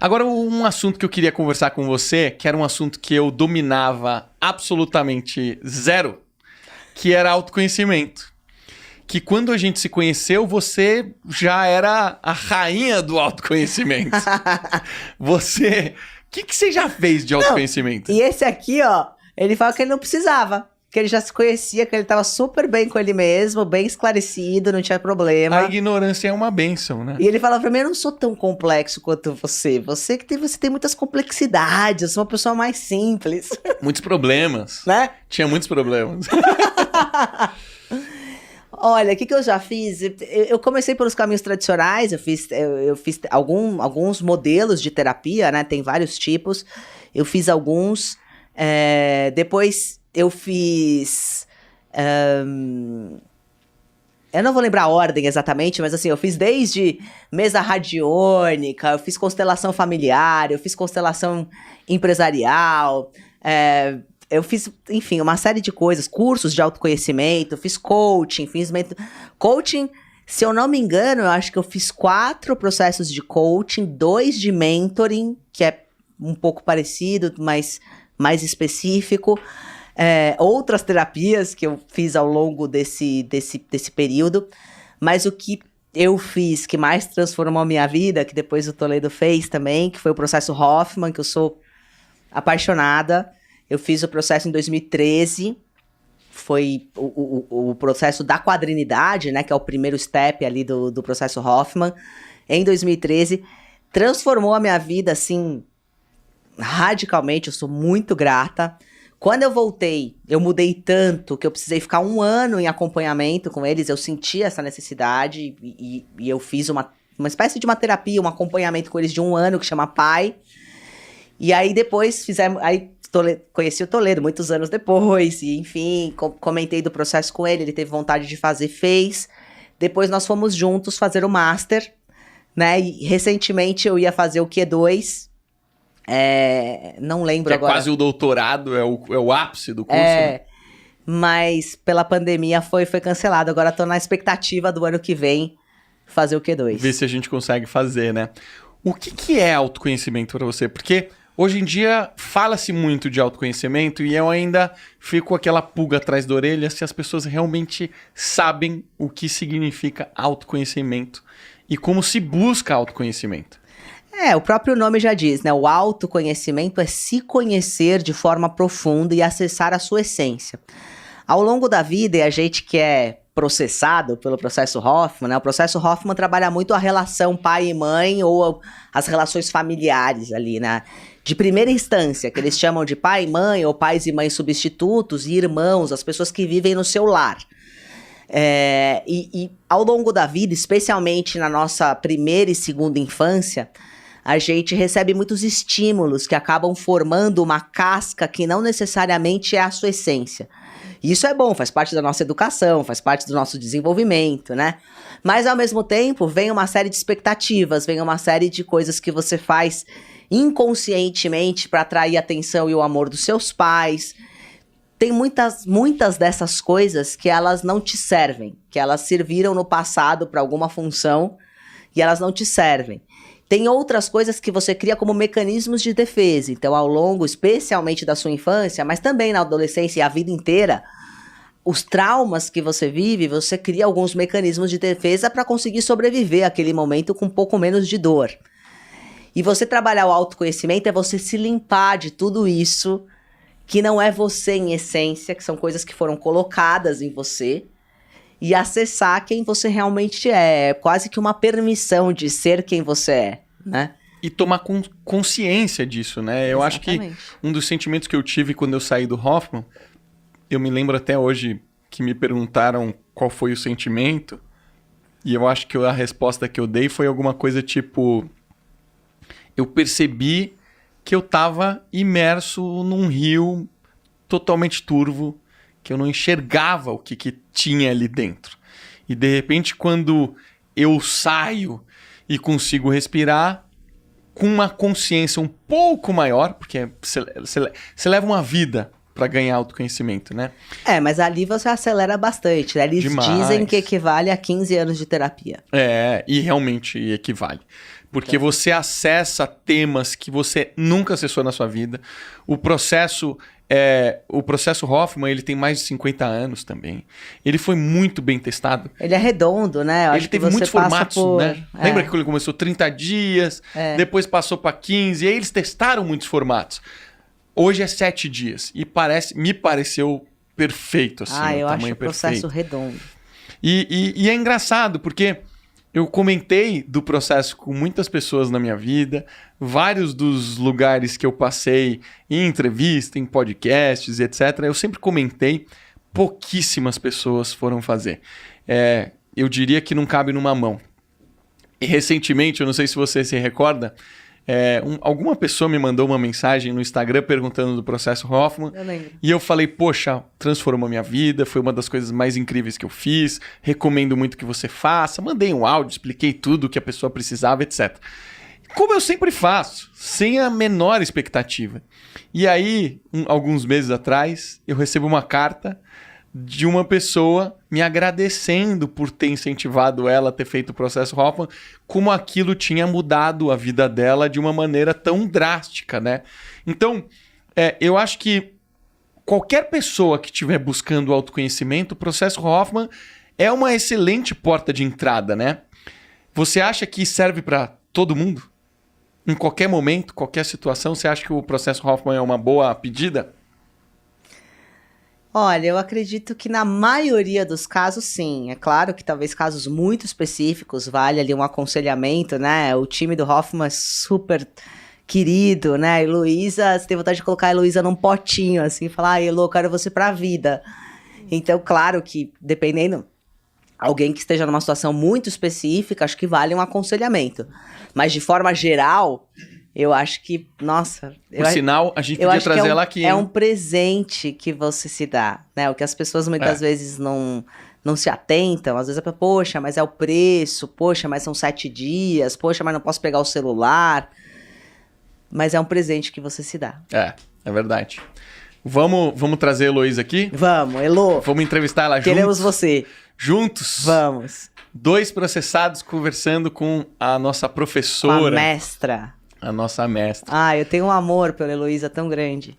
Agora, um assunto que eu queria conversar com você, que era um assunto que eu dominava absolutamente zero, que era autoconhecimento. Que quando a gente se conheceu, você já era a rainha do autoconhecimento. Você... O que você já fez de autoconhecimento? Não, e esse aqui, ó, ele fala que ele não precisava. Que ele já se conhecia, que ele tava super bem com ele mesmo, bem esclarecido, não tinha problema. A ignorância é uma bênção, né? E ele fala pra mim, eu não sou tão complexo quanto você. Você tem muitas complexidades, eu sou uma pessoa mais simples. Muitos problemas. Né? Tinha muitos problemas. Olha, o que eu já fiz? Eu comecei pelos caminhos tradicionais, eu fiz alguns modelos de terapia, né? Tem vários tipos. Eu fiz alguns. Depois eu fiz... eu não vou lembrar a ordem exatamente, mas assim, eu fiz desde mesa radiônica, eu fiz constelação familiar, eu fiz constelação empresarial, eu fiz, enfim, uma série de coisas, cursos de autoconhecimento, fiz coaching, coaching, se eu não me engano, eu acho que eu fiz 4 processos de coaching, 2 de mentoring, que é um pouco parecido, mas mais específico, outras terapias que eu fiz ao longo desse período, mas o que eu fiz que mais transformou a minha vida, que depois o Toledo fez também, que foi o processo Hoffman, que eu sou apaixonada. Eu fiz o processo em 2013, foi o processo da quadrinidade, né, que é o primeiro step ali do processo Hoffman, em 2013, transformou a minha vida, assim, radicalmente, eu sou muito grata. Quando eu voltei, eu mudei tanto que eu precisei ficar 1 ano em acompanhamento com eles, eu senti essa necessidade e eu fiz uma espécie de uma terapia, um acompanhamento com eles de 1 ano, que chama PAI, e aí depois conheci o Toledo muitos anos depois, e enfim, comentei do processo com ele, ele teve vontade de fazer, fez. Depois nós fomos juntos fazer o Master, né, e recentemente eu ia fazer o Q2, não lembro que agora. É quase o doutorado, é o ápice do curso. Né? Mas pela pandemia foi cancelado, agora tô na expectativa do ano que vem fazer o Q2. Ver se a gente consegue fazer, né? O que é autoconhecimento para você? Porque... hoje em dia, fala-se muito de autoconhecimento e eu ainda fico com aquela pulga atrás da orelha se as pessoas realmente sabem o que significa autoconhecimento e como se busca autoconhecimento. O próprio nome já diz, né? O autoconhecimento é se conhecer de forma profunda e acessar a sua essência. Ao longo da vida, e a gente que é processado pelo processo Hoffman, né? O processo Hoffman trabalha muito a relação pai e mãe ou as relações familiares ali, né? De primeira instância, que eles chamam de pai e mãe, ou pais e mães substitutos, e irmãos, as pessoas que vivem no seu lar. E ao longo da vida, especialmente na nossa primeira e segunda infância, a gente recebe muitos estímulos que acabam formando uma casca que não necessariamente é a sua essência. E isso é bom, faz parte da nossa educação, faz parte do nosso desenvolvimento, né? Mas, ao mesmo tempo, vem uma série de expectativas, vem uma série de coisas que você faz inconscientemente para atrair a atenção e o amor dos seus pais. Tem muitas dessas coisas que elas não te servem, que elas serviram no passado para alguma função e elas não te servem. Tem outras coisas que você cria como mecanismos de defesa. Então, ao longo, especialmente da sua infância, mas também na adolescência e a vida inteira, os traumas que você vive, você cria alguns mecanismos de defesa para conseguir sobreviver àquele momento com um pouco menos de dor. E você trabalhar o autoconhecimento é você se limpar de tudo isso que não é você em essência, que são coisas que foram colocadas em você, e acessar quem você realmente é. Quase que uma permissão de ser quem você é, né? E tomar consciência disso, né? Eu acho que um dos sentimentos que eu tive quando eu saí do Hoffman, eu me lembro até hoje que me perguntaram qual foi o sentimento, e eu acho que a resposta que eu dei foi alguma coisa tipo... eu percebi que eu estava imerso num rio totalmente turvo, que eu não enxergava o que tinha ali dentro. E de repente, quando eu saio e consigo respirar, com uma consciência um pouco maior, porque você leva uma vida para ganhar autoconhecimento, né? Mas ali você acelera bastante, né? Eles dizem que equivale a 15 anos de terapia. E realmente equivale. Porque você acessa temas que você nunca acessou na sua vida. O processo Hoffman, ele tem mais de 50 anos também. Ele foi muito bem testado. Ele é redondo, né? Ele teve muitos formatos, né? Lembra que ele começou 30 dias, depois passou para 15, e aí eles testaram muitos formatos. Hoje é 7 dias. E me pareceu perfeito, assim. Eu acho o processo redondo. E é engraçado, porque eu comentei do processo com muitas pessoas na minha vida, vários dos lugares que eu passei em entrevista, em podcasts, etc. Eu sempre comentei, pouquíssimas pessoas foram fazer. Eu diria que não cabe numa mão. E recentemente, eu não sei se você se recorda, alguma pessoa me mandou uma mensagem no Instagram perguntando do processo Hoffman. Eu lembro. E eu falei, poxa, transformou minha vida, foi uma das coisas mais incríveis que eu fiz, recomendo muito que você faça. Mandei um áudio, expliquei tudo o que a pessoa precisava, etc. Como eu sempre faço, sem a menor expectativa. E aí, alguns meses atrás, eu recebo uma carta de uma pessoa me agradecendo por ter incentivado ela a ter feito o processo Hoffman, como aquilo tinha mudado a vida dela de uma maneira tão drástica, né? Então, eu acho que qualquer pessoa que estiver buscando autoconhecimento, o processo Hoffman é uma excelente porta de entrada, né? Você acha que serve para todo mundo? Em qualquer momento, qualquer situação, você acha que o processo Hoffman é uma boa pedida? Olha, eu acredito que na maioria dos casos, sim. É claro que talvez casos muito específicos vale ali um aconselhamento, né? O time do Hoffman é super querido, né? A Heloísa, você tem vontade de colocar a Heloísa num potinho, assim, falar, Elo, eu quero você pra vida. Então, claro que, dependendo, alguém que esteja numa situação muito específica, acho que vale um aconselhamento. Mas, de forma geral, eu acho que, nossa... Por sinal, a gente podia trazer ela aqui. É um presente que você se dá, né? O que as pessoas muitas vezes não se atentam. Às vezes é, poxa, mas é o preço. Poxa, mas são 7 dias. Poxa, mas não posso pegar o celular. Mas é um presente que você se dá. É verdade. Vamos trazer a Heloísa aqui? Vamos, Elo. Vamos entrevistar ela juntos. Queremos você. Juntos? Vamos. 2 processados conversando com a nossa professora. Com a mestra. A nossa mestra. Eu tenho um amor pela Heloísa tão grande.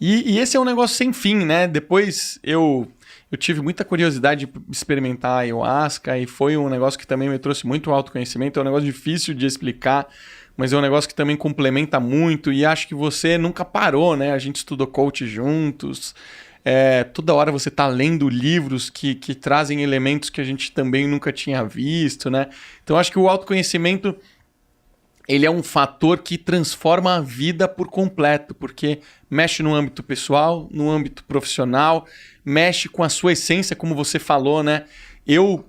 E esse é um negócio sem fim, né? Depois eu tive muita curiosidade de experimentar a ayahuasca e foi um negócio que também me trouxe muito autoconhecimento. É um negócio difícil de explicar, mas é um negócio que também complementa muito e acho que você nunca parou, né? A gente estudou coach juntos. Toda hora você está lendo livros que trazem elementos que a gente também nunca tinha visto, né? Então acho que o autoconhecimento... ele é um fator que transforma a vida por completo, porque mexe no âmbito pessoal, no âmbito profissional, mexe com a sua essência, como você falou, né? Eu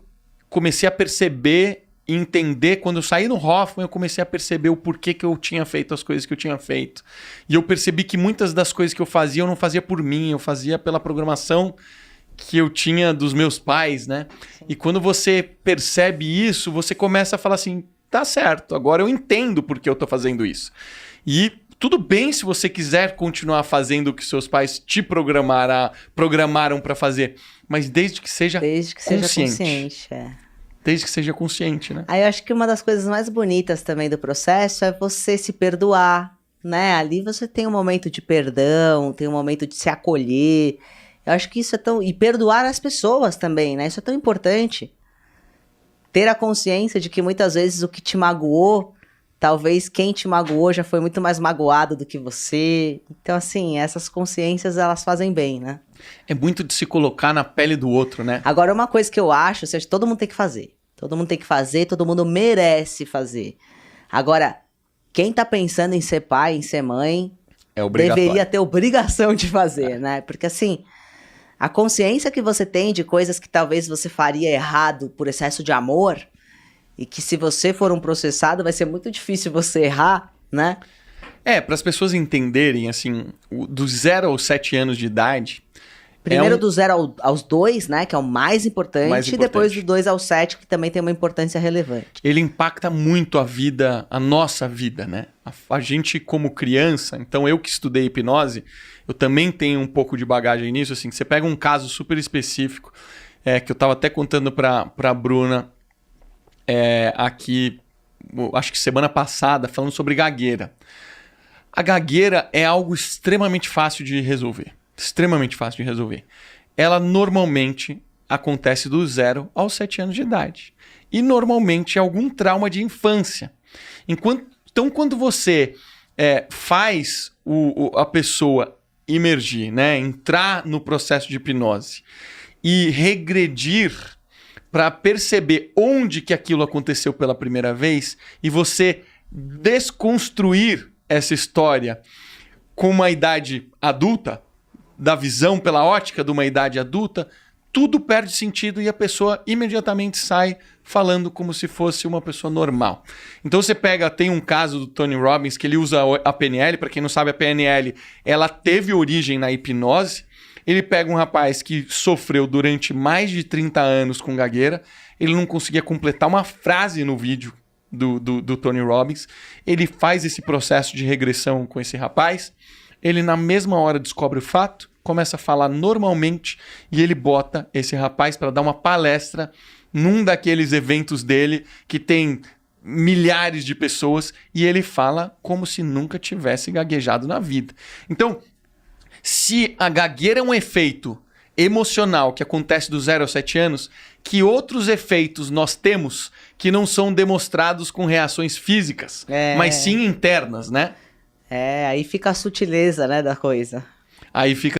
comecei a perceber e entender, quando eu saí no Hoffman, eu comecei a perceber o porquê que eu tinha feito as coisas que eu tinha feito. E eu percebi que muitas das coisas que eu não fazia por mim, eu fazia pela programação que eu tinha dos meus pais, né? Sim. E quando você percebe isso, você começa a falar assim, tá certo, agora eu entendo por que eu tô fazendo isso. E tudo bem se você quiser continuar fazendo o que seus pais te programaram para fazer, mas desde que seja consciente. Desde que seja consciente, né? Aí eu acho que uma das coisas mais bonitas também do processo é você se perdoar, né? Ali você tem um momento de perdão, tem um momento de se acolher. Eu acho que isso é tão... E perdoar as pessoas também, né? Isso é tão importante. Ter a consciência de que muitas vezes o que te magoou, talvez quem te magoou já foi muito mais magoado do que você. Então, assim, essas consciências, elas fazem bem, né? É muito de se colocar na pele do outro, né? Agora, uma coisa que eu acho, seja, todo mundo tem que fazer. Todo mundo tem que fazer, todo mundo merece fazer. Agora, quem tá pensando em ser pai, em ser mãe, deveria ter obrigação de fazer, né? Porque, assim... A consciência que você tem de coisas que talvez você faria errado por excesso de amor, e que se você for um processado vai ser muito difícil você errar, né? Para as pessoas entenderem, assim, dos 0 aos 7 anos de idade... Primeiro do 0 aos 2, né, que é o mais importante, e depois do 2 ao 7, que também tem uma importância relevante. Ele impacta muito a nossa vida, né? A gente como criança, então eu que estudei hipnose, eu também tenho um pouco de bagagem nisso, assim, você pega um caso super específico, que eu estava até contando para a Bruna aqui acho que semana passada, falando sobre gagueira. A gagueira é algo extremamente fácil de resolver. Extremamente fácil de resolver. Ela normalmente acontece do 0 aos 7 anos de idade. E normalmente é algum trauma de infância. Então, quando você faz a pessoa imergir, né, entrar no processo de hipnose e regredir para perceber onde que aquilo aconteceu pela primeira vez e você desconstruir essa história com uma idade adulta, da visão pela ótica de uma idade adulta, tudo perde sentido e a pessoa imediatamente sai falando como se fosse uma pessoa normal. Então você tem um caso do Tony Robbins que ele usa a PNL, para quem não sabe, a PNL, ela teve origem na hipnose. Ele pega um rapaz que sofreu durante mais de 30 anos com gagueira, ele não conseguia completar uma frase no vídeo do Tony Robbins, ele faz esse processo de regressão com esse rapaz, ele na mesma hora descobre o fato, começa a falar normalmente e ele bota esse rapaz para dar uma palestra num daqueles eventos dele que tem milhares de pessoas e ele fala como se nunca tivesse gaguejado na vida. Então, se a gagueira é um efeito emocional que acontece do 0 aos 7 anos, que outros efeitos nós temos que não são demonstrados com reações físicas, mas sim internas, né? Aí fica a sutileza, né, da coisa. Aí fica